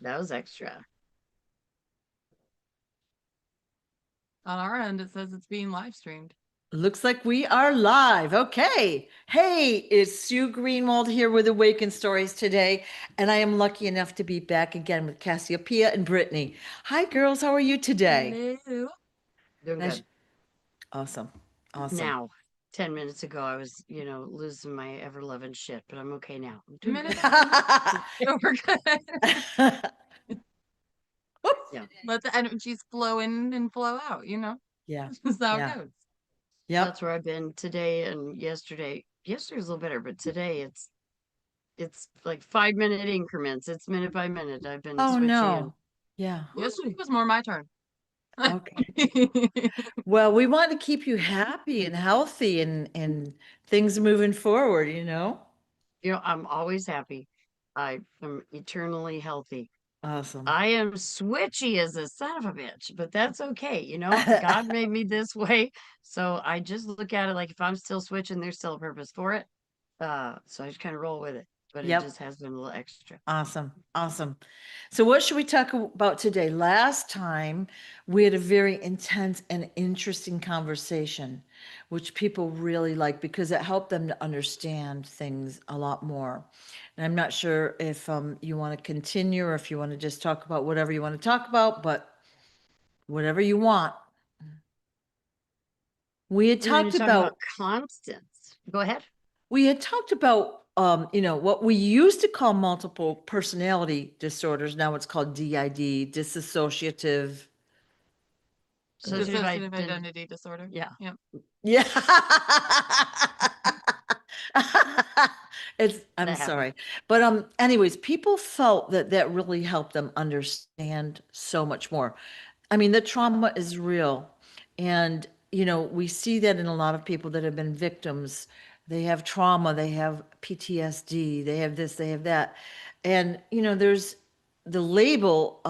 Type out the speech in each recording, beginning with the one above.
That was extra. On our end, it says it's being live streamed. Looks like we are live. Okay. Hey, it's Sue Greenwald here with Awaken Stories today, and I am lucky enough to be back again with Cassiopeia and Brittany. Hi, girls. How are you today? Hello. Doing Nice. good. Awesome. Awesome. Now, 10 minutes ago, I was, losing my ever loving shit, but I'm okay now. I'm doing Minute good. in. So we're good. Yeah. Let the energies flow in and flow out, Yeah. That's how it Yeah. goes. That's Yep. where I've been today and yesterday. Yesterday's a little better, but today it's like 5 minute increments. It's minute by minute. I've been Oh switchy and no. Yeah. Yesterday was more my turn. Okay. Well, we want to keep you happy and healthy and things moving forward, you know? I'm always happy. I am eternally healthy. Awesome. I am switchy as a son of a bitch, but that's okay. God made me this way. So I just look at it like if I'm still switching, there's still a purpose for it. So I just kind of roll with it. But it Yep. just has been a little extra. Awesome. Awesome. So what should we talk about today? Last time we had a very intense and interesting conversation, which people really liked because it helped them to understand things a lot more. And I'm not sure if you want to continue or if you want to just talk about whatever you want to talk about, but whatever you want. We had We're going to talked talk about about constants. Go ahead. we had talked about what we used to call multiple personality disorders. Now it's called DID, dissociative. Associative Dissociative identity. identity disorder. Yeah. Yep. Yeah. I'm That happened. sorry. But anyways, people felt that that really helped them understand so much more. I mean, the trauma is real. And, we see that in a lot of people that have been victims. They have trauma, they have PTSD, they have this, they have that. And, there's the label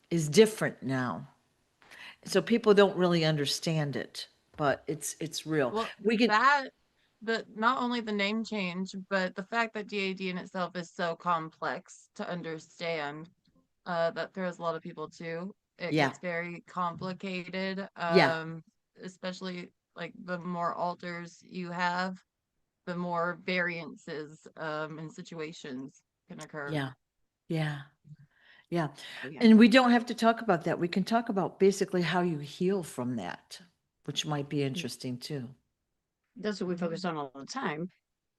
is different now. So people don't really understand it, but it's real. Well, We could, not only the name change, but the fact that DAD in itself is so complex to understand, that throws a lot of people too. It yeah, gets very complicated, yeah, especially like the more alters you have, the more variances in situations can occur. yeah, yeah, yeah. Oh, yeah. And we don't have to talk about that. We can talk about basically how you heal from that, which might be interesting too. That's what we focus on all the time.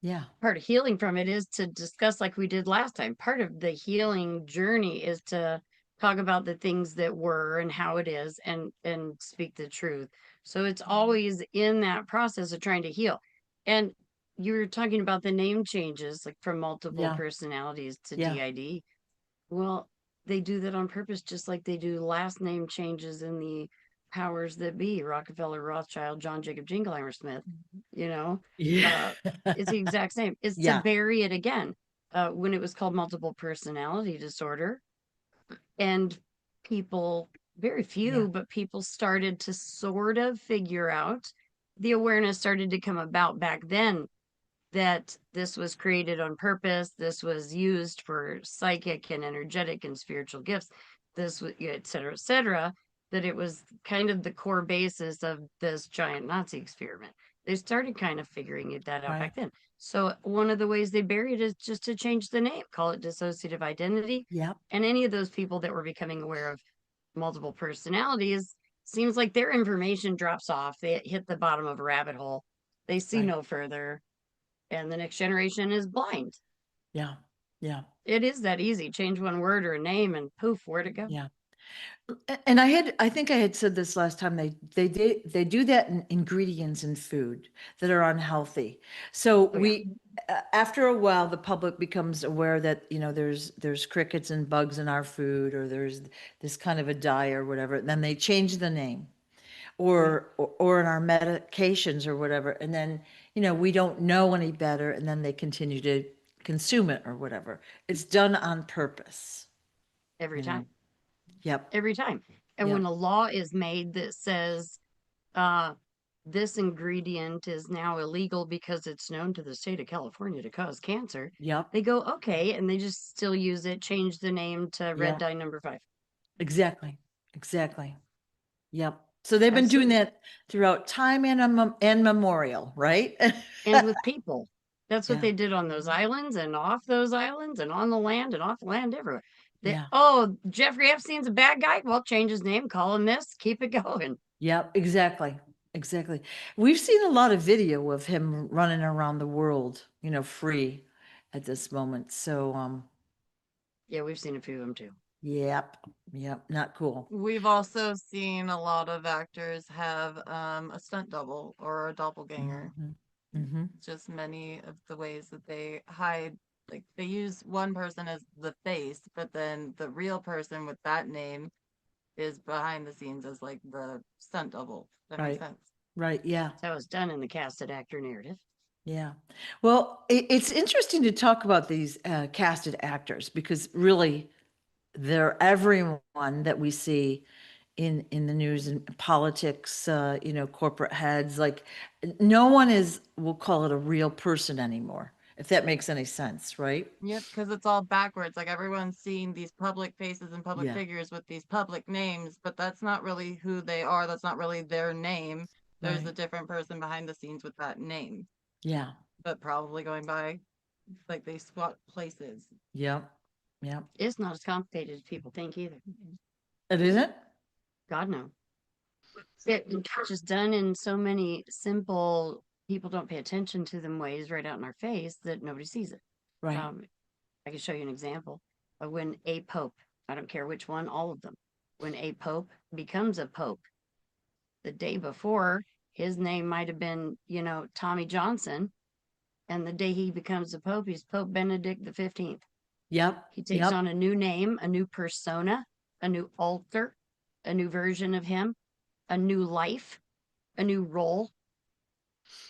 Yeah, Part of healing from it is to discuss, like we did last time. Part of the healing journey is to talk about the things that were and how it is and speak the truth. So it's always in that process of trying to heal. And you were talking about the name changes, like from multiple yeah, personalities to yeah, DID. Well, they do that on purpose, just like they do last name changes in the powers that be, Rockefeller, Rothschild, John Jacob Jingleheimer Smith, you know, yeah, uh, it's the exact same. It's to yeah, bury it again. When it was called multiple personality disorder, and people, very yeah, few, but people started to sort of figure out, the awareness started to come about back then that this was created on purpose. This was used for psychic and energetic and spiritual gifts. This was, et cetera, et cetera. That it was kind of the core basis of this giant Nazi experiment. They started kind of figuring that out right. back then. So one of the ways they bury it is just to change the name, call it dissociative identity. Yeah, And any of those people that were becoming aware of multiple personalities, seems like their information drops off. They hit the bottom of a rabbit hole. They see right. no further, and the next generation is blind. Yeah, yeah, It is that easy. Change one word or a name and poof, where'd it go? yeah. And I think I had said this last time, they do that in ingredients in food that are unhealthy. So Oh, yeah. after a while, the public becomes aware that, there's crickets and bugs in our food, or there's this kind of a dye or whatever, and then they change the name. Oh, yeah. Or in our medications or whatever, and then, we don't know any better, and then they continue to consume it or whatever. It's done on purpose, Every you know. time. Yep, Every time. And when yep, a law is made that says, uh, this ingredient is now illegal because it's known to the state of California to cause cancer. Yep. They go, okay, and they just still use it, change the name to red Yeah. dye number 5. Exactly. Exactly. Yep. So they've been doing Absolutely. that throughout time and memorial, right? And with people. That's what Yeah. they did on those islands and off those islands and on the land and off the land everywhere. They, Yeah. oh, Jeffrey Epstein's a bad guy. Well, change his name, call him this, keep it going. Yep. Exactly. Exactly. We've seen a lot of video of him running around the world, free at this moment. So, Yeah, we've seen a few of them too. yep. Yep. Not cool. We've also seen a lot of actors have a stunt double or a doppelganger. Mm-hmm. Just many of the ways that they hide, like they use one person as the face, but then the real person with that name is behind the scenes as like the stunt double. That makes Right. sense. Right. Yeah. That's how it's done in the casted actor narrative. Yeah. Well, it's interesting to talk about these casted actors because really they're everyone that we see in the news and politics, corporate heads. Like no one is, we'll call it a real person anymore, if that makes any sense, right? Yep, because it's all backwards. Like everyone's seeing these public faces and public Yeah. figures with these public names, but that's not really who they are. That's not really their name. There's a Right. different person behind the scenes with that name, Yeah. but probably going by like they swap places. Yep. Yep. It's not as complicated as people think either. It isn't? God, no. It's just done in so many simple, people don't pay attention to them ways right out in our face that nobody sees it. Right. I can show you an example of when a pope, I don't care which one, all of them, when a pope becomes a pope, the day before, his name might have been, Tommy Johnson. And the day he becomes a pope, he's Pope Benedict the 15th. Yep. He takes Yep. on a new name, a new persona, a new altar, a new version of him, a new life, a new role.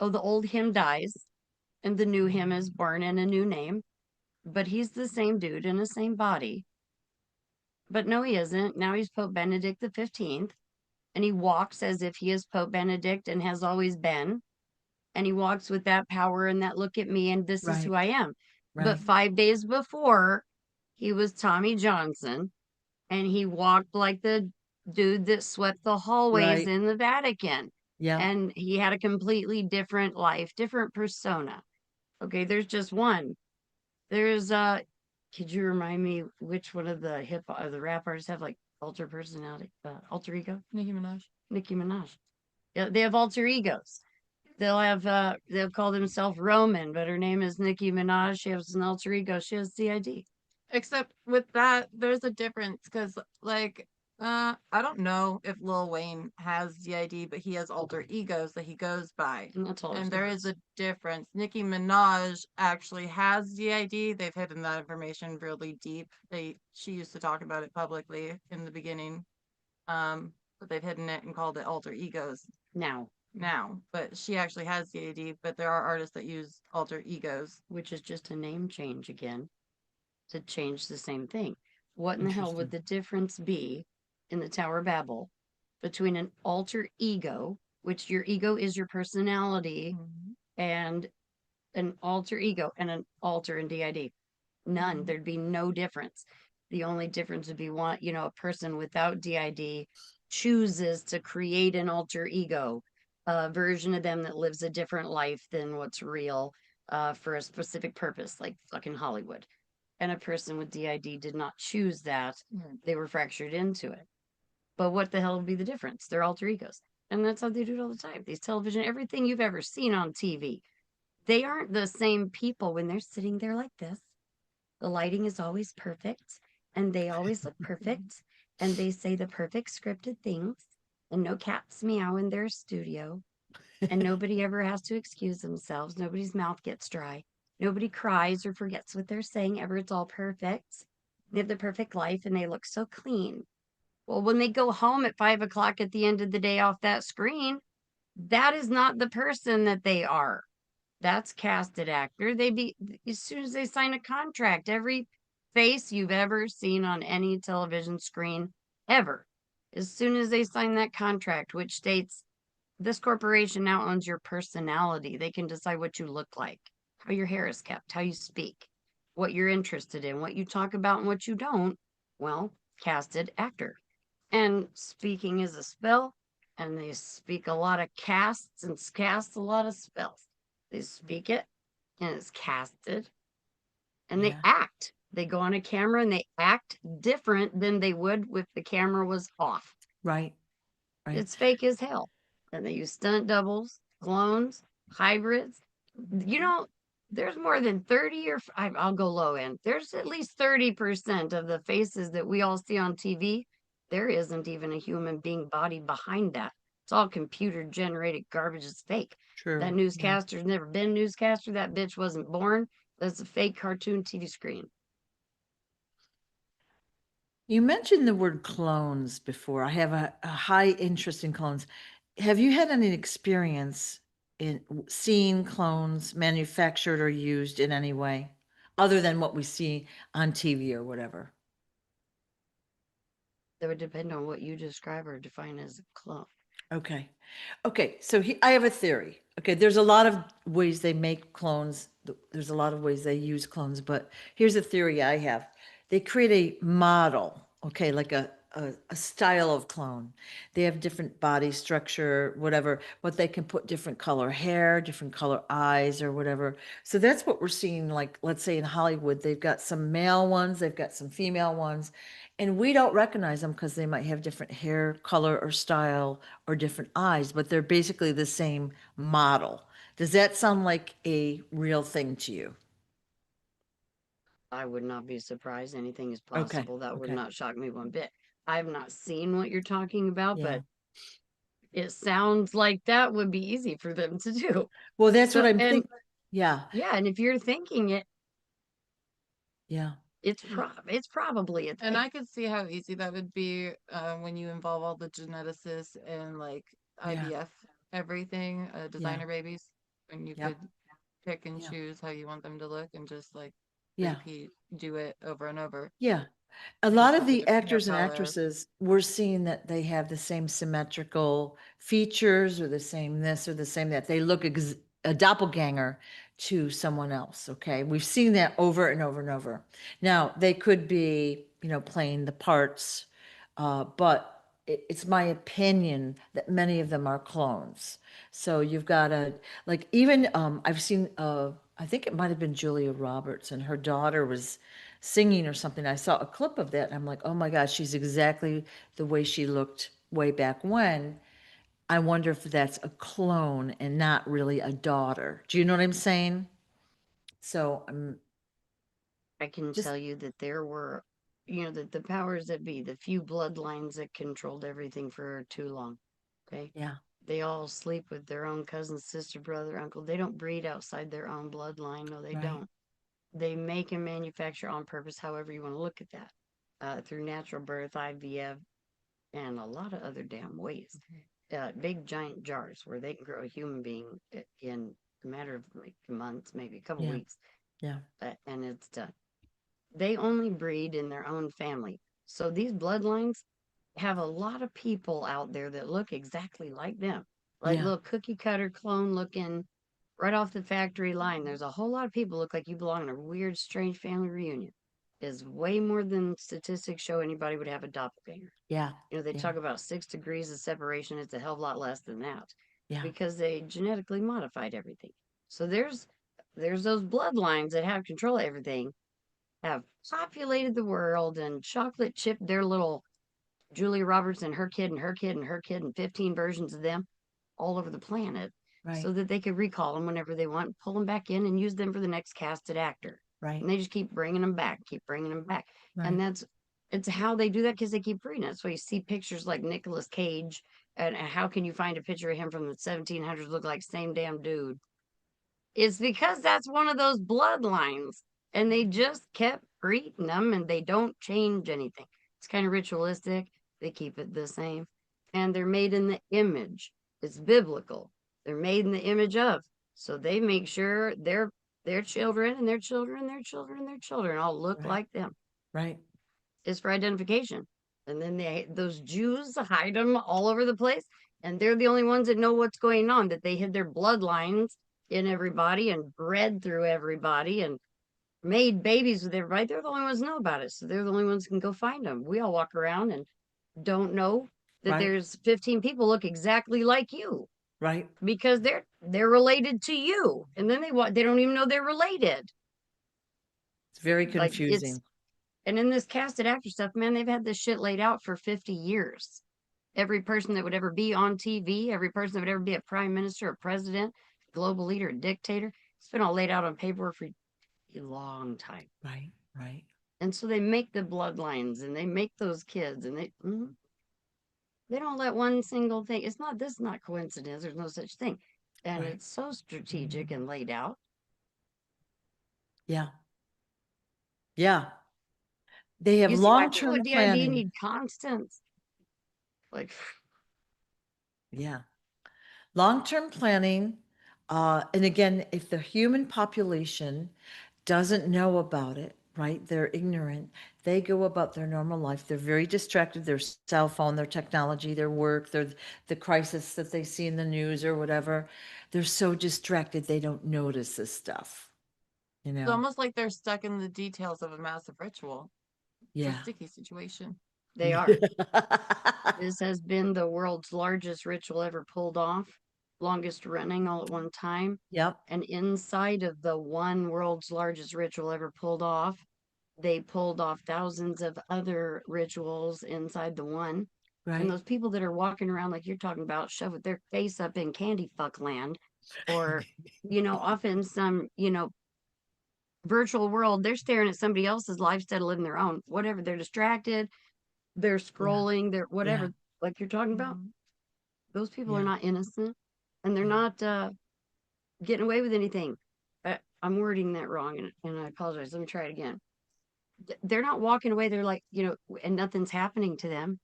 Oh, the old him dies and the new him is born in a new name, but he's the same dude in the same body. But no, he isn't. Now he's Pope Benedict the 15th, and he walks as if he is Pope Benedict and has always been. And he walks with that power and that look at me, and this is Right. who I am. But Right. 5 days before, he was Tommy Johnson, and he walked like the dude that swept the hallways Right. in the Vatican. Yeah. And he had a completely different life, different persona. Okay, there's just one. There's could you remind me which one of the hip or the rap artists have like alter personality, alter ego? Nicki Minaj. Nicki Minaj. Yeah, they have alter egos. They'll call themselves Roman, but her name is Nicki Minaj. She has an alter ego. She has CID. Except with that, there's a difference because, like, I don't know if Lil Wayne has DID, but he has alter egos that he goes by. And that's all And there's there is a difference. Nicki Minaj actually has DID. They've hidden that information really deep. She used to talk about it publicly in the beginning. But they've hidden it and called it alter egos now. But she actually has DID, but there are artists that use alter egos. which is just a name change again to change the same thing. What in the hell would Interesting. the difference be in the Tower of Babel between an alter ego, which your ego is your personality, and an alter ego and an alter in DID? None. There'd be no difference. The only difference would be one, a person without DID chooses to create an alter ego, a version of them that lives a different life than what's real, for a specific purpose, like fucking Hollywood. And a person with DID did not choose that. They were fractured into it. But what the hell would be the difference? They're alter egos. And that's how they do it all the time. These television, everything you've ever seen on TV, they aren't the same people when they're sitting there like this. The lighting is always perfect and they always look perfect and they say the perfect scripted things and no cats meow in their studio and nobody ever has to excuse themselves. Nobody's mouth gets dry. Nobody cries or forgets what they're saying ever. It's all perfect. They have the perfect life and they look so clean. Well, when they go home at 5 o'clock at the end of the day off that screen, that is not the person that they are. That's casted actor. As soon as they sign a contract, every face you've ever seen on any television screen ever, as soon as they sign that contract, which states this corporation now owns your personality. They can decide what you look like, how your hair is kept, how you speak, what you're interested in, what you talk about, and what you don't. Well, casted actor. And speaking is a spell, and they speak a lot of casts and cast a lot of spells. They speak it, and it's casted, and they Yeah. act. They go on a camera and they act different than they would if the camera was off. Right. Right. It's fake as hell. And they use stunt doubles, clones, hybrids. You know, there's more than 30 or I'll go low end. There's at least 30% of the faces that we all see on TV. There isn't even a human being body behind that. It's all computer generated garbage. It's fake. That True. Yeah. newscaster's never been a newscaster. That bitch wasn't born. That's a fake cartoon TV screen. You mentioned the word clones before. I have a high interest in clones. Have you had any experience in seeing clones manufactured or used in any way other than what we see on TV or whatever? That would depend on what you describe or define as a clone. Okay. Okay. So I have a theory. Okay. There's a lot of ways they make clones. There's a lot of ways they use clones, but here's a theory I have. They create a model, okay, like a style of clone. They have different body structure, whatever, but they can put different color hair, different color eyes or whatever. So that's what we're seeing, like, let's say in Hollywood, they've got some male ones, they've got some female ones, and we don't recognize them because they might have different hair color or style or different eyes, but they're basically the same model. Does that sound like a real thing to you? I would not be surprised. Anything is Okay, possible. That would okay. not shock me one bit. I have not seen what you're talking about, Yeah. but it sounds like that would be easy for them to do. Well, that's what So, I'm and thinking. Yeah, yeah, and if you're thinking it, yeah, it's probably a And thing. I could see how easy that would be when you involve all the geneticists and like yeah, IVF, everything, yeah, designer babies, and you yep, could pick and yeah, choose how you want them to look and just like yeah, repeat, do it over and over, yeah. A lot just of with a the different hair actors and color. actresses, we're seeing that they have the same symmetrical features or the same this or the same that. They look a doppelganger to someone else. Okay. We've seen that over and over and over. Now, they could be, playing the parts, but it's my opinion that many of them are clones. So you've got to, like, even I've seen, I think it might have been Julia Roberts, and her daughter was singing or something. I saw a clip of that and I'm like, oh my gosh, she's exactly the way she looked way back when. I wonder if that's a clone and not really a daughter. Do you know what I'm saying? So I'm I can just, tell you that there were, the powers that be, the few bloodlines that controlled everything for too long. Okay. yeah, They all sleep with their own cousin, sister, brother, uncle. They don't breed outside their own bloodline. No, they right, don't. They make and manufacture on purpose, however you want to look at that, through natural birth, IVF, and a lot of other damn ways. Big giant jars where they can grow a human being in a matter of like months, maybe a couple yeah, weeks, yeah, and it's done. They only breed in their own family. So these bloodlines have a lot of people out there that look exactly like them, like yeah, little cookie cutter clone looking right off the factory line. There's a whole lot of people look like you belong in a weird, strange family reunion. Is way more than statistics show anybody would have a doppelganger. yeah, They yeah, talk about 6 degrees of separation. It's a hell of a lot less than that yeah, because they genetically modified everything. So there's those bloodlines that have control of everything, have populated the world and chocolate chipped their little Julia Roberts and her kid and her kid and her kid and 15 versions of them all over the planet right, so that they could recall them whenever they want, pull them back in and use them for the next casted actor. right, And they just keep bringing them back, keep bringing them back. And right, it's how they do that because they keep breeding. That's why you see pictures like Nicolas Cage. And how can you find a picture of him from the 1700s look like same damn dude? It's because that's one of those bloodlines. And they just kept breeding them and they don't change anything. It's kind of ritualistic. They keep it the same. And they're made in the image. It's biblical. They're made in the image of. So they make sure their children and their children and their children and their children all look right, like them. right. It's for identification. And then those Jews hide them all over the place. And they're the only ones that know what's going on, that they hid their bloodlines in everybody and bred through everybody and made babies with everybody. They're the only ones who know about it. So they're the only ones who can go find them. We all walk around and don't know that Right, there's 15 people look exactly like you right. because they're related to you. And then they don't even know they're related. It's very Like it's confusing. and in this casted actor stuff, man, they've had this shit laid out for 50 years. Every person that would ever be on TV, every person that would ever be a prime minister, a president, global leader, a dictator, it's been all laid out on paper for a long time. Right, right. And so they make the bloodlines and they make those kids and they don't let one single thing. This is not coincidence. There's no such thing. And Right. it's so strategic and laid out. Yeah. Yeah. They have You see why people long-term with DID planning. need constants. Like Yeah. Long-term planning. And again, if the human population doesn't know about it, right? They're ignorant. They go about their normal life. They're very distracted. Their cell phone, their technology, their work, their the crisis that they see in the news or whatever. They're so distracted they don't notice this stuff. You It's know? almost like they're stuck in the details of a massive ritual. It's a Yeah. sticky situation. they are. This has been the world's largest ritual ever pulled off, longest running all at one time. Yep. And inside of the one world's largest ritual ever pulled off, they pulled off thousands of other rituals inside the one. And Right. those people that are walking around like you're talking about, shove with their face up in candy fuck land, or, off in some, virtual world, they're staring at somebody else's life instead of living their own. Whatever, they're distracted, they're Yeah. scrolling, they're Yeah. whatever, like you're talking about. Mhm. Those people are Yeah. not innocent and they're Yeah. not getting away with anything. I'm wording that wrong and I apologize. Let me try it again. They're not walking away. They're like, and nothing's happening to them.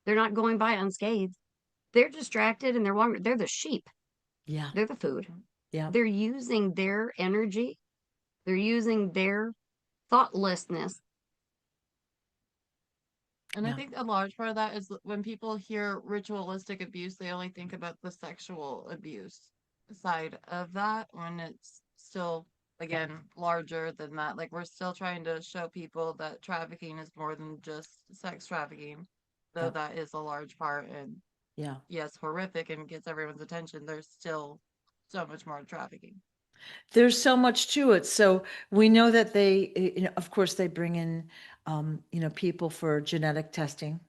They're not going by unscathed. They're distracted and they're walking. They're the sheep. Yeah. They're the food. Yeah. They're using their energy. They're using their thoughtlessness. And I Yeah. think a large part of that is when people hear ritualistic abuse, they only think about the sexual abuse side of that when it's still, again, larger than that. Like, we're still trying to show people that trafficking is more than just sex trafficking, though Yeah. that is a large part. And Yeah. yes, horrific and gets everyone's attention. There's still so much more to trafficking. There's so much to it. So we know that of course, they bring in, people for genetic testing,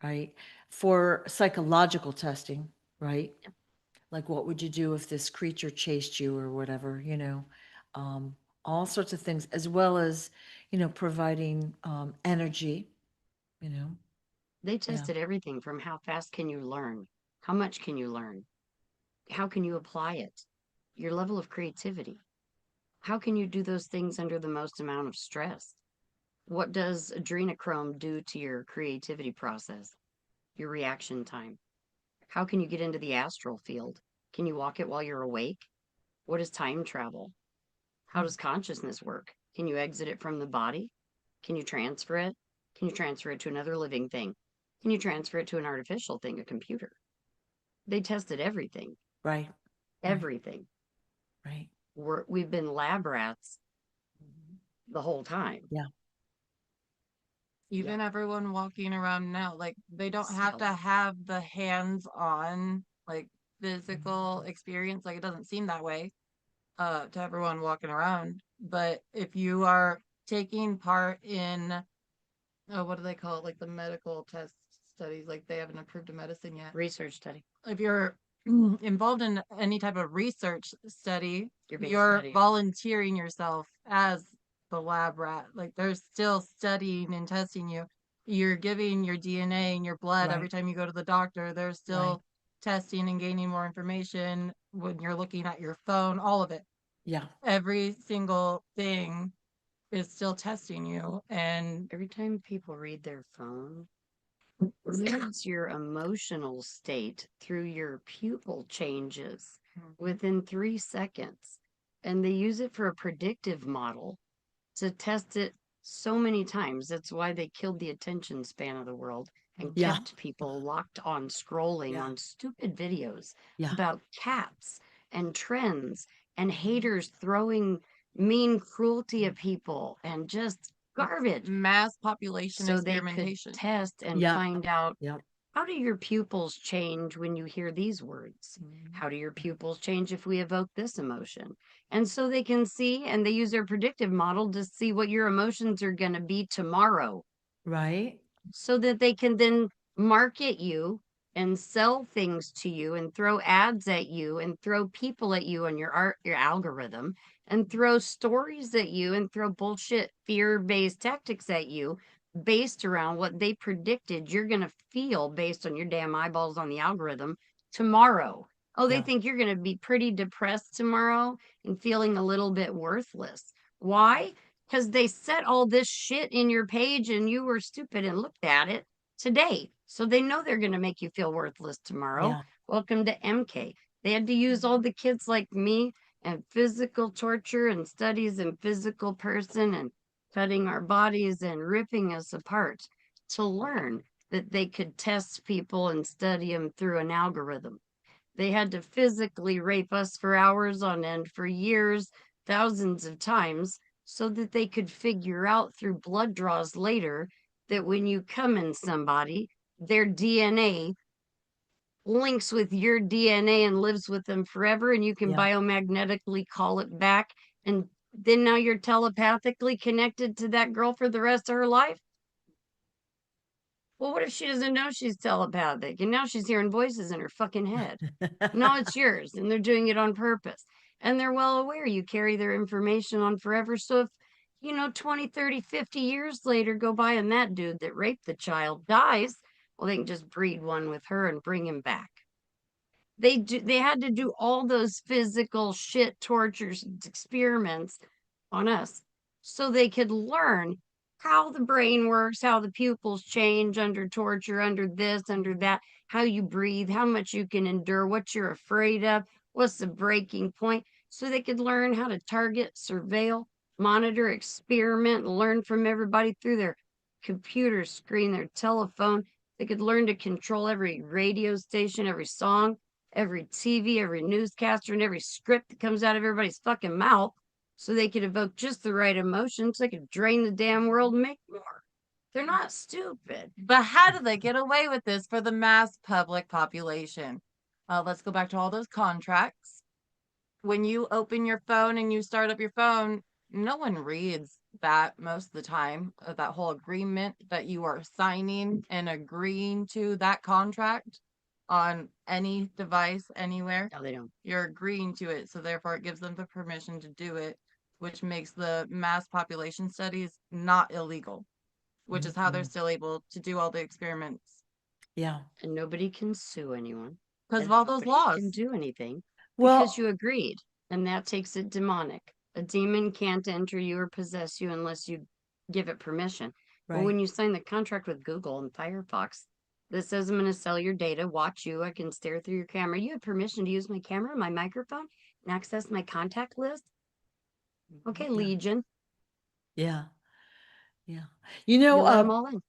right? For psychological testing, right? Like, what would you do if this creature chased you or whatever, Um, all sorts of things, as well as, providing energy, you know? They Yeah. tested everything from how fast can you learn? How much can you learn? How can you apply it? Your level of creativity. How can you do those things under the most amount of stress? What does adrenochrome do to your creativity process, your reaction time? How can you get into the astral field? Can you walk it while you're awake? What is time travel? How does consciousness work? Can you exit it from the body? Can you transfer it? Can you transfer it to another living thing? Can you transfer it to an artificial thing, a computer? They tested everything, Right. Right. everything. Right. We've been lab rats the whole time. Yeah. Yeah. Even everyone walking around now, like, they don't have So to have the hands-on, like, physical experience. Like, it doesn't seem that way to everyone walking around. But if you are taking part in, what do they call it, like the medical test studies, like they haven't approved a medicine yet. research study, If you're involved in any type of research study, you're being you're studied. volunteering yourself as the lab rat. Like, they're still studying and testing you. You're giving your DNA and your blood every Right. time you go to the doctor. They're Right. still testing and gaining more information when you're looking at your phone, all of it. Yeah. Every single thing is still testing you. And Every time people read their phone, it's your emotional state through your pupil changes within 3 seconds. And they use it for a predictive model to test it so many times. That's why they killed the attention span of the world. and Yeah. kept people locked on scrolling Yeah. on stupid videos Yeah. about cats and trends and haters throwing mean cruelty at people and just garbage Mass population so they could experimentation. test and Yeah. find out, Yeah. how do your pupils change when you hear these words? How do your pupils change if we evoke this emotion? And so they can see, and they use their predictive model to see what your emotions are going to be tomorrow, Right. so that they can then market you and sell things to you and throw ads at you and throw people at you on your algorithm and throw stories at you and throw bullshit fear-based tactics at you based around what they predicted you're going to feel based on your damn eyeballs on the algorithm tomorrow. Oh, they Yeah. think you're going to be pretty depressed tomorrow and feeling a little bit worthless. Why? Because they set all this shit in your page and you were stupid and looked at it today. So they know they're going to make you feel worthless tomorrow. Yeah. Welcome to MK. They had to use all the kids like me and physical torture and studies in physical person and cutting our bodies and ripping us apart to learn that they could test people and study them through an algorithm. They had to physically rape us for hours on end for years, thousands of times, so that they could figure out through blood draws later that when you come in somebody, their DNA links with your DNA and lives with them forever, and you can Yeah. biomagnetically call it back. And then now you're telepathically connected to that girl for the rest of her life. Well, what if she doesn't know she's telepathic and now she's hearing voices in her fucking head? No, it's yours, and they're doing it on purpose. And they're well aware you carry their information on forever. So if, 20, 30, 50 years later go by and that dude that raped the child dies, well, they can just breed one with her and bring him back. They had to do all those physical shit tortures experiments on us so they could learn how the brain works, how the pupils change under torture, under this, under that, how you breathe, how much you can endure, what you're afraid of, what's the breaking point, so they could learn how to target, surveil, monitor, experiment, and learn from everybody through their computer screen, their telephone. They could learn to control every radio station, every song, every TV, every newscaster, and every script that comes out of everybody's fucking mouth, so they could evoke just the right emotions. They could drain the damn world and make more. They're not stupid. But how do they get away with this for the mass public population? Let's go back to all those contracts. When you open your phone and you start up your phone, no one reads that most of the time, that whole agreement that you are signing and agreeing to that contract on any device anywhere. No, they don't. You're agreeing to it. So therefore it gives them the permission to do it, which makes the mass population studies not illegal, which is how they're Mhm. still able to do all the experiments Yeah. And nobody can sue anyone. because And of all those nobody can laws. do anything because Well, you agreed. And that takes it demonic. A demon can't enter you or possess you unless you give it permission. Well, right. when you sign the contract with Google and Firefox that says I'm going to sell your data, watch you, I can stare through your camera, you have permission to use my camera, my microphone, and access my contact list. Okay, Yeah. Legion, Yeah. Yeah. you let them all in.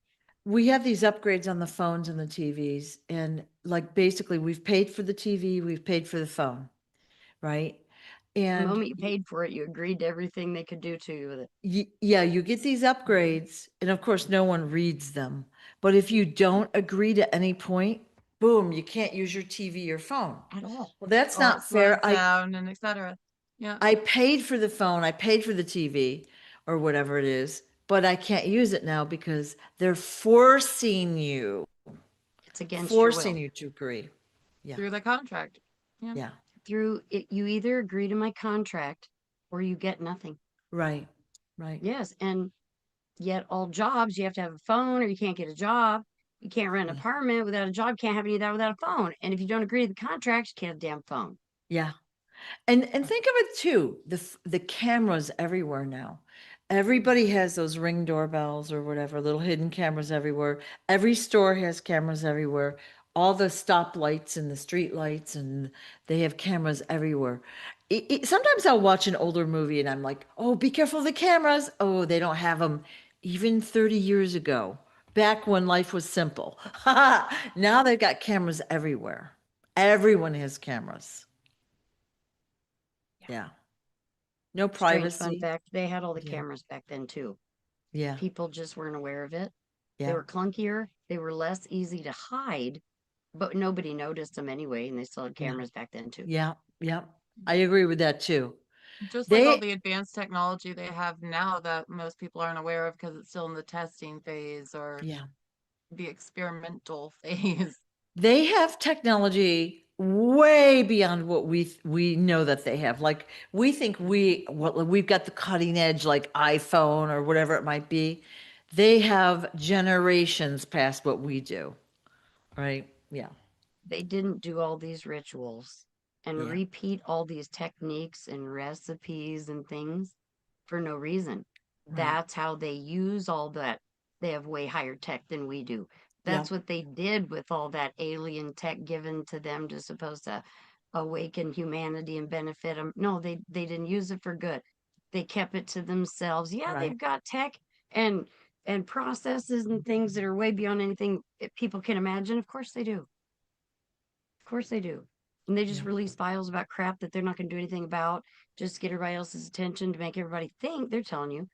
We have these upgrades on the phones and the TVs, and like basically we've paid for the TV, we've paid for the phone, right? The And moment you paid for it, you agreed to everything they could do to you with it. yeah, you get these upgrades, and of course, no one reads them. But if you don't agree to any point, boom, you can't use your TV or phone. At all. Well, that's Or it not slows fair. down and etc. Yeah. I paid for the phone, I paid for the TV or whatever it is, but I can't use it now because they're It's against your forcing will. you to agree. Yeah. Through the contract. Yeah. Yeah. Through it, you either agree to my contract or you get nothing. Right. Right. Yes. And yet, all jobs, you have to have a phone or you can't get a job. You can't rent an Yeah. apartment without a job, can't have any of that without a phone. And if you don't agree to the contract, you can't have a damn phone. Yeah. And think of it too, the cameras everywhere now. Everybody has those Ring doorbells or whatever, little hidden cameras everywhere. Every store has cameras everywhere. All the stoplights and the street lights, and they have cameras everywhere. Sometimes I'll watch an older movie and I'm like, oh, be careful of the cameras. Oh, they don't have them even 30 years ago. back when life was simple. Now they've got cameras everywhere. Everyone has cameras. Yeah. No Strange fun privacy. fact, they had all the Yeah. cameras back then too. Yeah. People just weren't aware of it. They Yeah. were clunkier, they were less easy to hide, but nobody noticed them anyway, and they still had Yeah. cameras back then too. Yeah. Yeah. I agree with that too. Just like all They, the advanced technology they have now that most people aren't aware of because it's still in the testing phase or yeah. the experimental phase. They have technology way beyond what we know that they have. Like we think we've got the cutting edge like iPhone or whatever it might be. They have generations past what we do. Right? Yeah. They didn't do all these rituals and Yeah. repeat all these techniques and recipes and things for no reason. Right. That's how they use all that. They have way higher tech than we do. Yeah. That's what they did with all that alien tech given to them to supposed to awaken humanity and benefit them. No, they didn't use it for good. They kept it to themselves. Yeah, Right. they've got tech and and processes and things that are way beyond anything people can imagine. Of course they do. Of course they do. And they just Yeah. release files about crap that they're not going to do anything about, just to get everybody else's attention to make everybody think they're telling you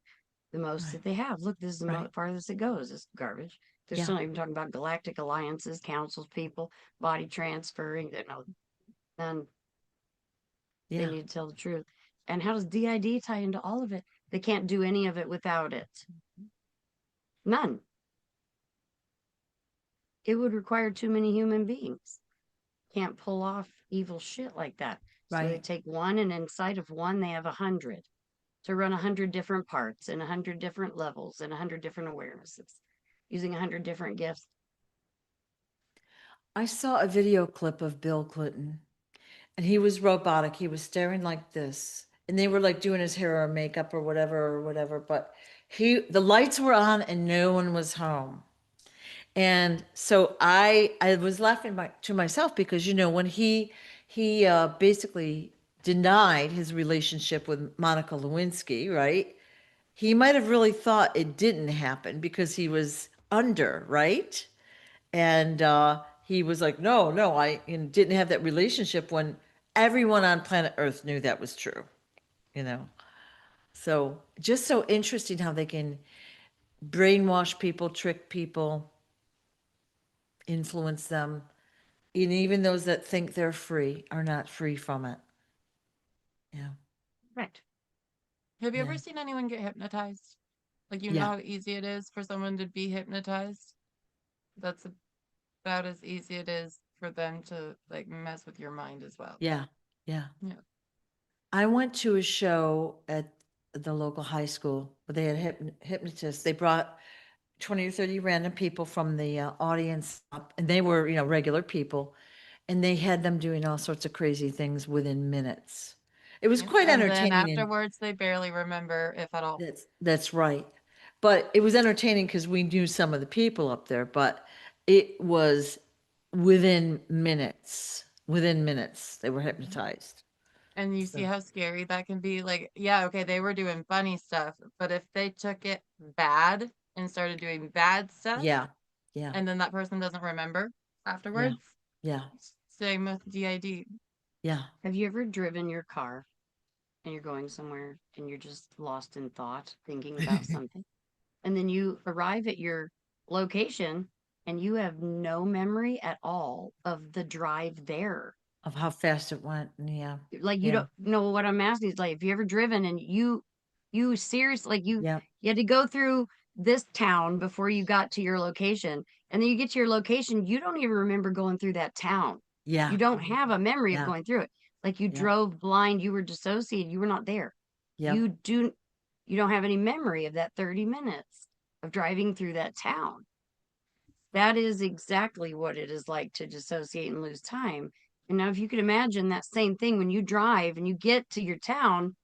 the most Right. that they have. Look, this is the Right. farthest it goes. This garbage. They're Yeah. still not even talking about galactic alliances, councils, people, body transferring. They're no, none. They Yeah. need to tell the truth. And how does DID tie into all of it? They can't do any of it without it. None. It would require too many human beings. Can't pull off evil shit like that. So they Right. take one, and inside of one, they have 100 to run 100 different parts and 100 different levels and 100 different awarenesses using 100 different gifts. I saw a video clip of Bill Clinton and he was robotic. He was staring like this. And they were like doing his hair or makeup or whatever. But the lights were on and no one was home. And so I was laughing to myself because, when he basically denied his relationship with Monica Lewinsky, right? He might have really thought it didn't happen because he was under, right? And he was like, no, no, I didn't have that relationship when everyone on planet Earth knew that was true, you know? So just so interesting how they can brainwash people, trick people, influence them. And even those that think they're free are not free from it. Yeah. Right. Have you Yeah. ever seen anyone get hypnotized? Like, you know Yeah. how easy it is for someone to be hypnotized? That's about as easy it is for them to like mess with your mind as well. Yeah. Yeah. Yeah. I went to a show at the local high school where they had hypnotists. They brought 20 or 30 random people from the audience up, and they were, regular people, and they had them doing all sorts of crazy things within minutes. It was Yep. quite And then entertaining, and afterwards, they barely remember, if at all. that's right. But it was entertaining because we knew some of the people up there, but it was within minutes. Within minutes, they were hypnotized. And you see So, how scary that can be. Like, yeah, okay, they were doing funny stuff, but if they took it bad and started doing bad stuff, yeah, yeah, and then that person doesn't remember yeah, afterwards, yeah, same with DID. yeah. Have you ever driven your car and you're going somewhere and you're just lost in thought, thinking about something? And then you arrive at your location and you have no memory at all of the drive there. Of how fast it went. Yeah, Like you yeah, don't know what I'm asking is, like, if you ever driven and you seriously, like, yeah, you had to go through this town before you got to your location, and then you get to your location, you don't even remember going through that town. yeah, You don't have a memory of yeah, going through it. Like, you yeah, drove blind, you were dissociated, you were not there. yeah, You don't have any memory of that 30 minutes of driving through that town. That is exactly what it is like to dissociate and lose time. And now, if you could imagine that same thing when you drive and you get to your town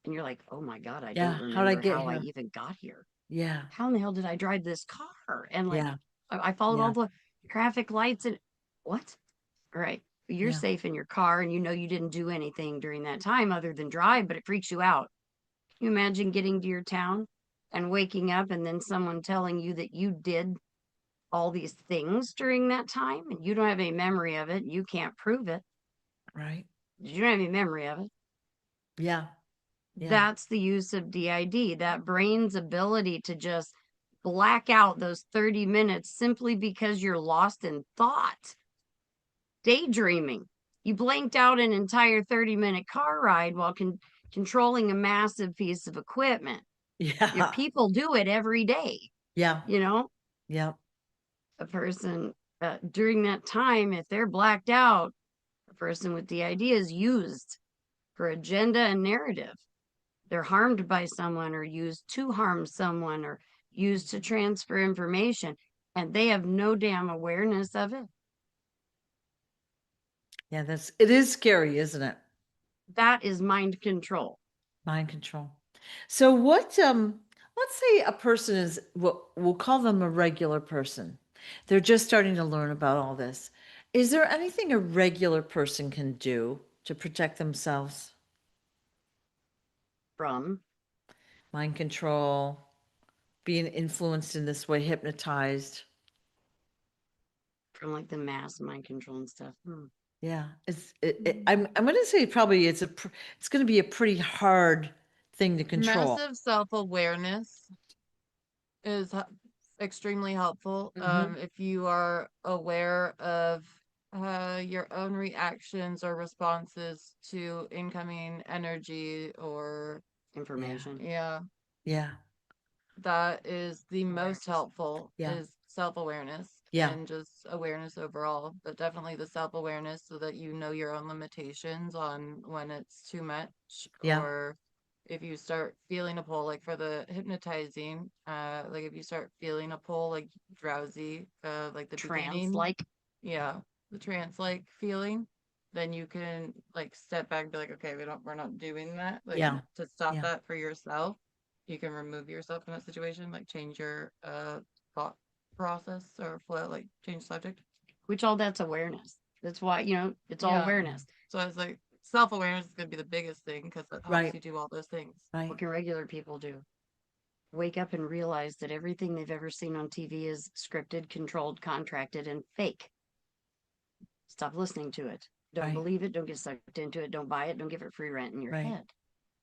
and you're like, oh my God, I don't yeah. How'd I remember get how I here? even got here. Yeah, How in the hell did I drive this car? And like, yeah, I followed all yeah, the traffic lights and what? All right. You're yeah, safe in your car and you know you didn't do anything during that time other than drive, but it freaks you out. Can you imagine getting to your town and waking up and then someone telling you that you did all these things during that time and you don't have any memory of it, you can't prove it. Right. You don't have any memory of it. Yeah. Yeah. That's the use of DID, that brain's ability to just black out those 30 minutes simply because you're lost in thought, daydreaming. You blanked out an entire 30-minute car ride while controlling a massive piece of equipment. Yeah. People do it every day, Yeah. you know? Yeah. A person during that time, if they're blacked out, a person with DID is used for agenda and narrative. They're harmed by someone or used to harm someone or used to transfer information, and they have no damn awareness of it. Yeah. It is scary, isn't it? That is mind control. Mind control. So let's say a person is, we'll call them a regular person. They're just starting to learn about all this. Is there anything a regular person can do to protect themselves? From Mind control, being influenced in this way, hypnotized. like the mass mind control and stuff. Yeah, I'm going to say probably it's going to be a pretty hard thing to control. Massive self-awareness is extremely helpful. Mhm. If you are aware of your own reactions or responses to incoming energy or Information. yeah, Yeah, that is the most helpful yeah, is self-awareness yeah, and just awareness overall, but definitely the self-awareness so that you know your own limitations on when it's too much yeah, or if you start feeling a pull like for the hypnotizing like if you start feeling a pull like drowsy like the Trance beginning, like. yeah, the trance like feeling, then you can like step back and be like, okay, we're not doing that, like yeah, to stop yeah, that for yourself. You can remove yourself from that situation, like change your thought process or flow, like change subject. Which all that's awareness. That's why, it's all Yeah. awareness. So I was like, self-awareness is gonna be the biggest thing because it helps right, you do all those things. right. What can regular people do? Wake up and realize that everything they've ever seen on TV is scripted, controlled, contracted, and fake. Stop listening to it. Don't Right, believe it. Don't get sucked into it. Don't buy it. Don't give it free rent in your right, head.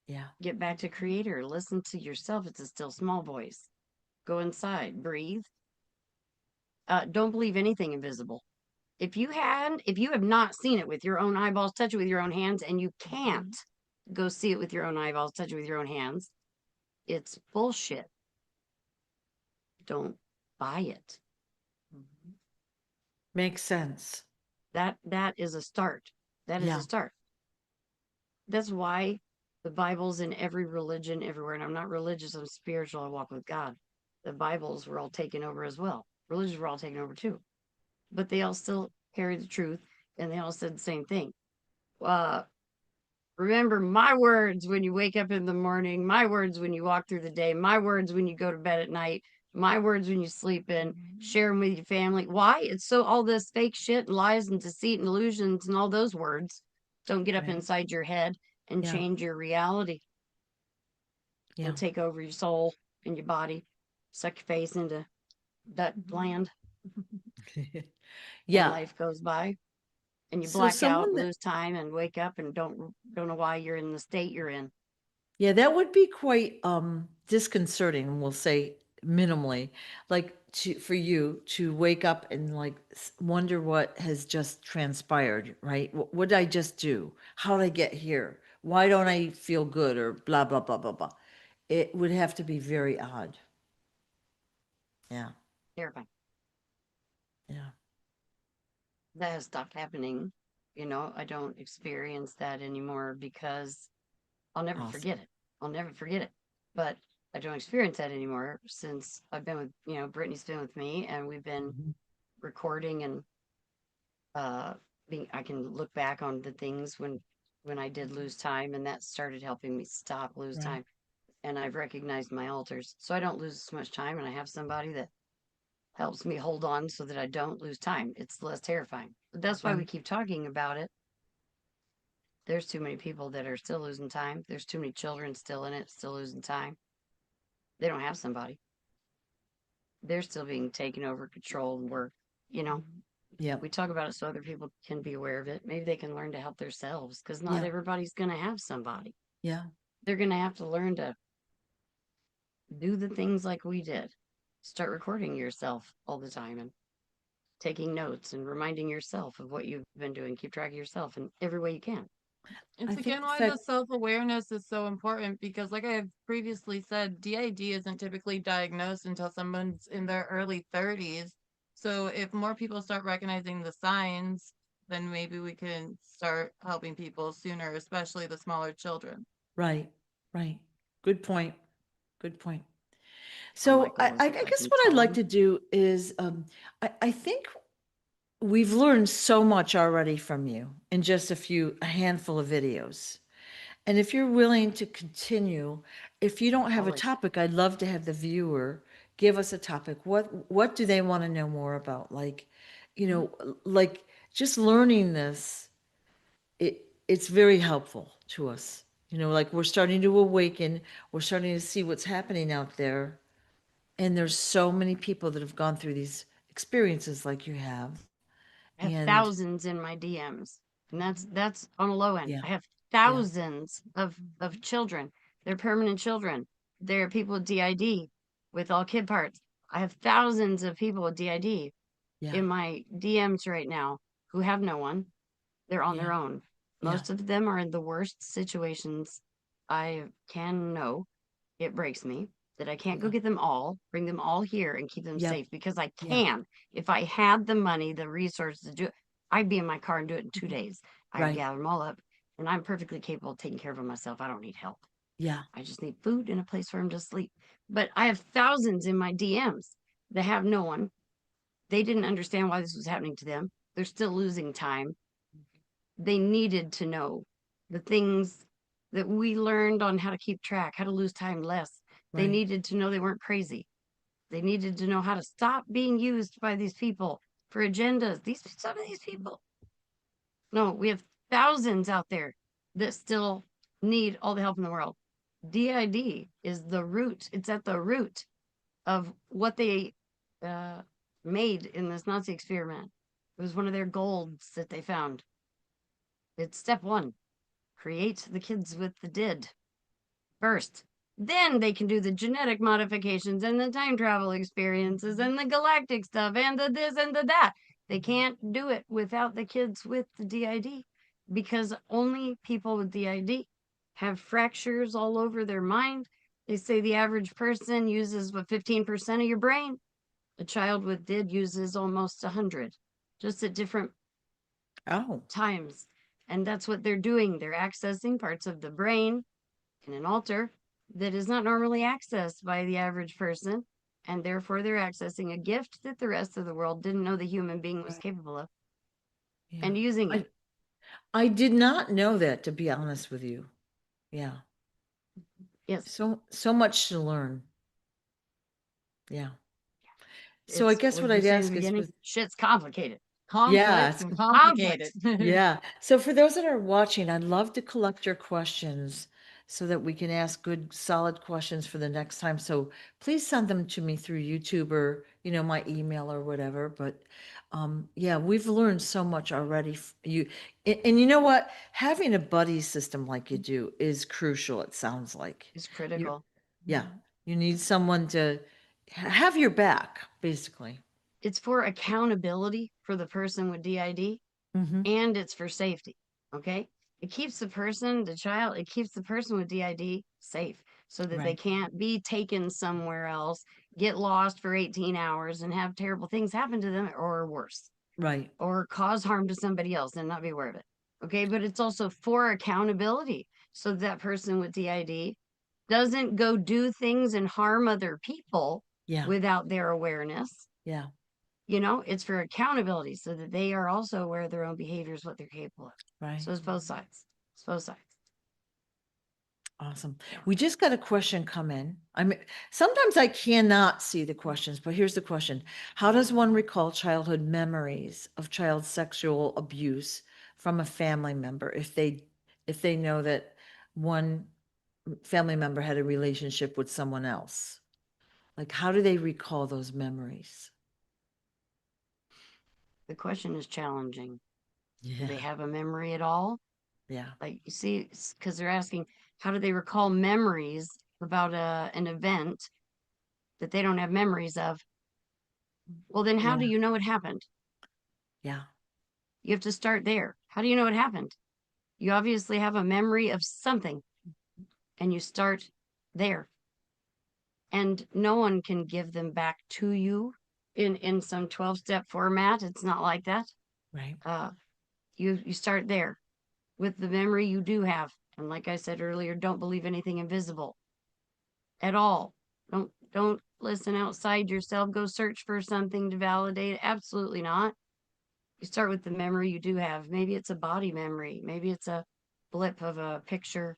yeah, Get back to creator. Listen to yourself. It's a still small voice. Go inside. Breathe. Don't believe anything invisible. If you have not seen it with your own eyeballs, touch it with your own hands, and you can't go see it with your own eyeballs, touch it with your own hands, it's bullshit. Don't buy it. makes sense. That is a start. That is a Yeah, start. That's why the Bible's in every religion everywhere. And I'm not religious, I'm spiritual, I walk with God. The Bibles were all taken over as well. Religions were all taken over too. But they all still carry the truth and they all said the same thing. Uh remember my words when you wake up in the morning, my words when you walk through the day, my words when you go to bed at night, my words when you sleep in, share them with your family. Why? It's so all this fake shit and lies and deceit and illusions and all those words don't get up right, inside your head and yeah, change your reality yeah, and take over your soul and your body, suck your face into that land, and yeah. life goes by and you So black out, someone that, lose time, and wake up and don't know why you're in the state you're in. yeah, that would be quite disconcerting, we'll say minimally, like for you to wake up and like wonder what has just transpired, right? What did I just do? How did I get here? Why don't I feel good or blah blah blah blah blah. It would have to be very odd. Yeah, Terrifying. yeah. That has stopped happening. I don't experience that anymore because I'll never Awesome. forget it. I'll never forget it. But I don't experience that anymore since I've been with, Brittany's been with me and we've been Mhm. recording and uh I can look back on the things when I did lose time and that started helping me stop lose Right, time. And I've recognized my alters. So I don't lose as much time and I have somebody that helps me hold on so that I don't lose time. It's less terrifying. But that's why we right, keep talking about it. There's too many people that are still losing time. There's too many children still in it, still losing time. They don't have somebody. they're still being taken over, controlled, work, you know. Yeah. We talk about it so other people can be aware of it. Maybe they can learn to help themselves because not Yeah. everybody's going to have somebody. Yeah. They're going to have to learn to do the things like we did. Start recording yourself all the time and taking notes and reminding yourself of what you've been doing. Keep track of yourself in every way you can. It's I think again the why the fact, self-awareness is so important because, like I have previously said, DID isn't typically diagnosed until someone's in their early 30s. So if more people start recognizing the signs, then maybe we can start helping people sooner, especially the smaller children. right, right. Good point. Good point. My So goal is if I guess can what I'd tell like them, to do is, I think we've learned so much already from you in just a handful of videos. And if you're willing to continue, if you don't have a always. topic, I'd love to have the viewer give us a topic. What do they want to know more about? Like, like just learning this, it's very helpful to us. Like we're starting to awaken, we're starting to see what's happening out there. And there's so many people that have gone through these experiences like you have. I have And thousands in my DMs, and that's on a low end. yeah, I have yeah, thousands of children. They're permanent children. They're people with DID with all kid parts. I have thousands of people with DID yeah, in my DMs right now who have no one. They're on yeah, their own. yeah, Most of them are in the worst situations I can know. It breaks me that I can't go yeah, get them all, bring them all here and keep them yep, safe because I yeah, can. If I had the money, the resources to do it, I'd be in my car and do it in 2 days. I'd right, gather them all up and I'm perfectly capable of taking care of them myself. I don't need help. yeah, I just need food and a place for them to sleep. But I have thousands in my DMs that have no one. They didn't understand why this was happening to them. They're still losing time. They needed to know the things that we learned on how to keep track, how to lose time less. They right, needed to know they weren't crazy. They needed to know how to stop being used by these people for agendas. Some of these people. No, we have thousands out there that still need all the help in the world. DID is the root. It's at the root of what they uh, made in this Nazi experiment. It was one of their golds that they found. It's step one: create the kids with the did first. Then they can do the genetic modifications and the time travel experiences and the galactic stuff and the this and the that. They can't do it without the kids with the DID because only people with DID have fractures all over their mind. They say the average person uses what 15% of your brain. A child with DID uses almost 100, just at different oh, times. And that's what they're doing. They're accessing parts of the brain in an alter that is not normally accessed by the average person. And therefore, they're accessing a gift that the rest of the world didn't know the human being was right, capable of yeah. and using it. I did not know that, to be honest with you. Yeah. Yes, So much to learn. Yeah. So I it's guess what what did you I'd say in the ask is beginning? with, Shit's complicated. yeah, Complex it's, and Complex. complicated. yeah. So for those that are watching, I'd love to collect your questions so that we can ask good, solid questions for the next time. So please send them to me through YouTube or, my email or whatever. But yeah, we've learned so much already. And you know what? Having a buddy system like you do is crucial, it sounds like. Is You, critical. yeah, you need someone to have your back, basically. It's for accountability for the person with DID Hmm. and it's for safety. Okay. It keeps the person, the child, it keeps the person with DID safe so that they Right, can't be taken somewhere else, get lost for 18 hours and have terrible things happen to them or worse, right. or cause harm to somebody else and not be aware of it. Okay. But it's also for accountability so that person with DID doesn't go do things and harm other people Yeah, without their awareness. yeah, It's for accountability so that they are also aware of their own behaviors, what they're capable of. right. So it's both sides. It's both sides. Awesome. We just got a question come in. Sometimes I cannot see the questions, but here's the question. How does one recall childhood memories of child sexual abuse from a family member if they know that one family member had a relationship with someone else? Like, how do they recall those memories? The question is challenging. Do they Yeah. have a memory at all? Yeah. Like, you see, because they're asking, how do they recall memories about an event that they don't have memories of? Well, then how do Yeah. you know it happened? Yeah. You have to start there. How do you know it happened? You obviously have a memory of something, and you start there. And no one can give them back to you in some 12-step format. It's not like that. Right. Uh, you start there with the memory you do have. And like I said earlier, don't believe anything invisible at all. Don't listen outside yourself. Go search for something to validate it. Absolutely not. You start with the memory you do have. Maybe it's a body memory. Maybe it's a blip of a picture,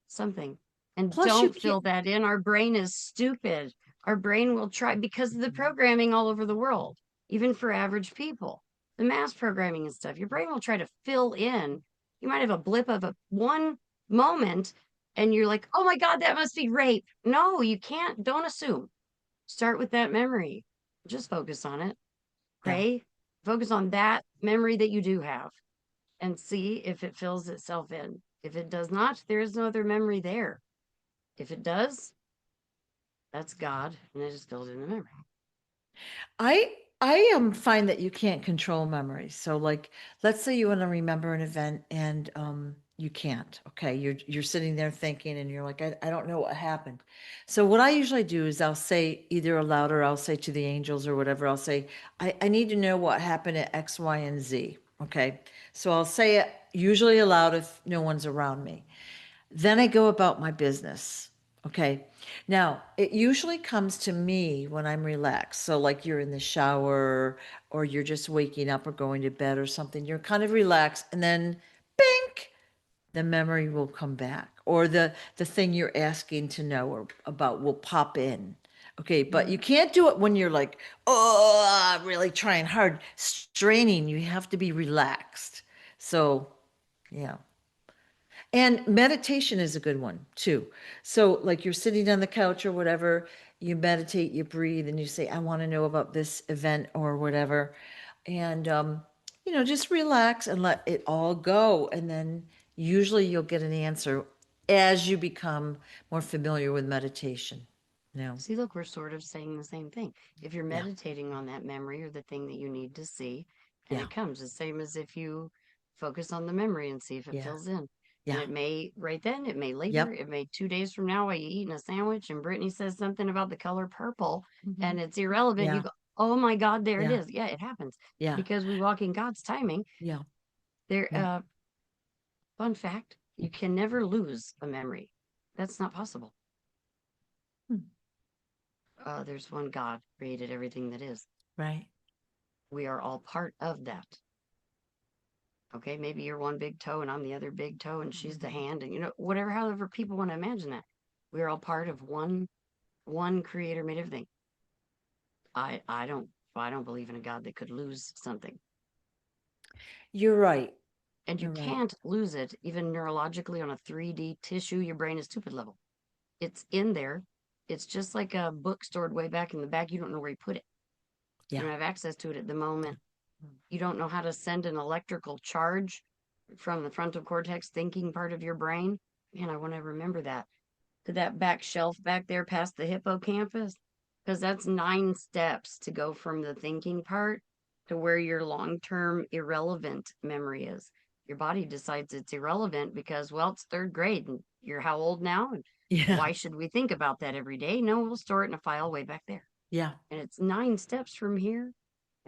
something. And Plus, you don't can't. fill that in. Our brain is stupid. Our brain will try because of the programming all over the world, even for average people, the mass programming and stuff. Your brain will try to fill in. You might have a blip of a one moment and you're like, oh my God, that must be rape. No, you can't. Don't assume. Start with that memory. Just focus on it. Yeah. Pray, focus on that memory that you do have and see if it fills itself in. If it does not, there is no other memory there. If it does, that's God, and it just fills in the memory. I find that you can't control memories. So like, let's say you want to remember an event and you can't. Okay, you're sitting there thinking and you're like, I don't know what happened. So what I usually do is I'll say either aloud or I'll say to the angels or whatever, I'll say, I need to know what happened at X, Y, and Z. Okay. So I'll say it usually aloud if no one's around me. Then I go about my business. Okay. Now, it usually comes to me when I'm relaxed. So, like you're in the shower or you're just waking up or going to bed or something, you're kind of relaxed, and then bink, the memory will come back or the thing you're asking to know or about will pop in. Okay, but you can't do it when you're like, oh, really trying hard, straining. You have to be relaxed. So, yeah. And meditation is a good one too. So, like you're sitting on the couch or whatever, you meditate, you breathe, and you say, I want to know about this event or whatever. And, just relax and let it all go. And then usually you'll get an answer as you become more familiar with meditation. No. See, look, we're sort of saying the same thing. If you're Yeah. meditating on that memory or the thing that you need to see, and Yeah. it comes, the same as if you focus on the memory and see if it Yeah. fills in. And Yeah. it may right then, it may later, Yep. it may 2 days from now while you're eating a sandwich and Brittany says something about the color purple and it's irrelevant. You Yeah. go, oh my God, there it Yeah. is. Yeah, it happens Yeah. because we walk in God's timing. Yeah. There, Yeah. fun fact, you can never lose a memory. That's not possible. Hmm. There's one God created everything that is. Right. We are all part of that. Okay, maybe you're one big toe and I'm the other big toe and she's the hand and whatever, however people want to imagine that. We're all part of one creator made everything. I don't believe in a God that could lose something. You're right. And you You're right. can't lose it even neurologically on a 3D tissue. Your brain is stupid level. It's in there. It's just like a book stored way back in the back. You don't know where you put it. You Yeah. don't have access to it at the moment. You don't know how to send an electrical charge from the frontal cortex thinking part of your brain. Man, I want to remember that to that back shelf back there past the hippocampus, because that's 9 steps to go from the thinking part to where your long-term irrelevant memory is. Your body decides it's irrelevant because, well, it's third grade and you're how old now? And Yeah. why should we think about that every day? No, we'll store it in a file way back there. Yeah. And it's 9 steps from here.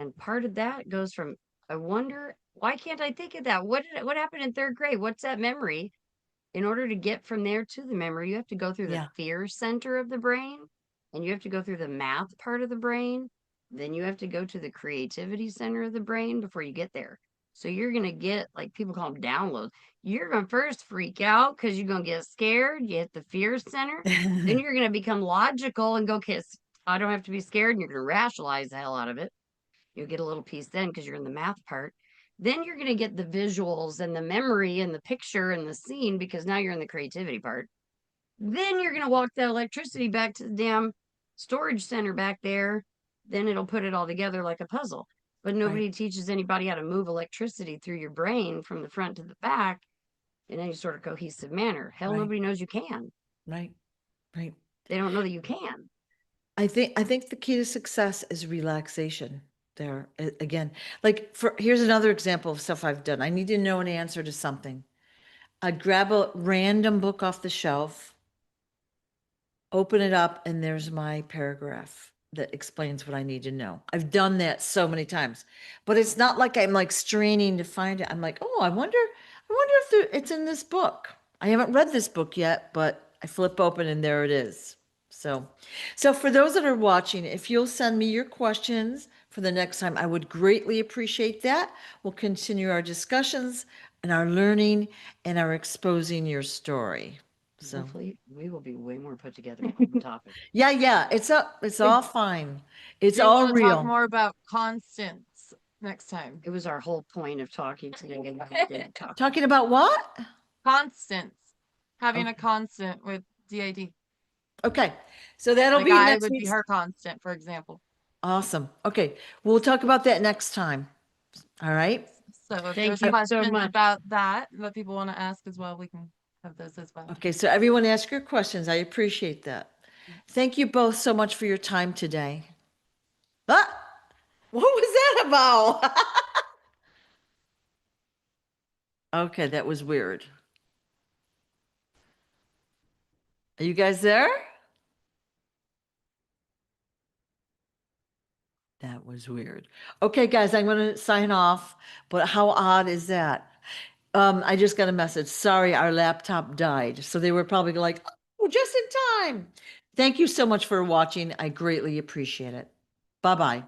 And part of that goes from, I wonder, why can't I think of that? What happened in third grade? What's that memory? In order to get from there to the memory, you have to go through the Yeah. fear center of the brain and you have to go through the math part of the brain. Then you have to go to the creativity center of the brain before you get there. So you're going to get, like people call them downloads. You're going to first freak out because you're going to get scared. You hit the fear center. Then you're going to become logical and go, kiss. I don't have to be scared. And you're going to rationalize the hell out of it. You'll get a little piece then because you're in the math part. Then you're going to get the visuals and the memory and the picture and the scene because now you're in the creativity part. Then you're going to walk that electricity back to the damn storage center back there, then it'll put it all together like a puzzle. But nobody teaches anybody how to move electricity through your brain from the front to the back in any sort of cohesive manner. Hell, Right. nobody knows you can. Right. Right. They don't know that you can. I think the key to success is relaxation there. Again, like here's another example of stuff I've done. I need to know an answer to something. I'd grab a random book off the shelf, open it up, and there's my paragraph that explains what I need to know. I've done that so many times, but it's not like I'm like straining to find it. I'm like, oh, I wonder if it's in this book. I haven't read this book yet, but I flip open and there it is. So for those that are watching, if you'll send me your questions for the next time, I would greatly appreciate that. We'll continue our discussions and our learning and our exposing your story. So Hopefully, we will be way more put together on the topic. yeah, it's all fine. It's We all want to talk real. more about constants next time. It was our whole point of talking today. Talking about what? Constants. Having Okay. a constant with DID. Okay, so that'll Like be I next would be week's. her constant, for example. Awesome. Okay, we'll talk about that next time. All right. So if Thank there's you so questions much. about that people want to ask as well, we can have those as well. Okay, so everyone ask your questions. I appreciate that. Thank you both so much for your time today. Ah, what was that about? Okay, that was weird. Are you guys there? That was weird. Okay, guys, I'm going to sign off, but how odd is that? I just got a message. Sorry, our laptop died. So they were probably like, oh, just in time. Thank you so much for watching. I greatly appreciate it. Bye-bye.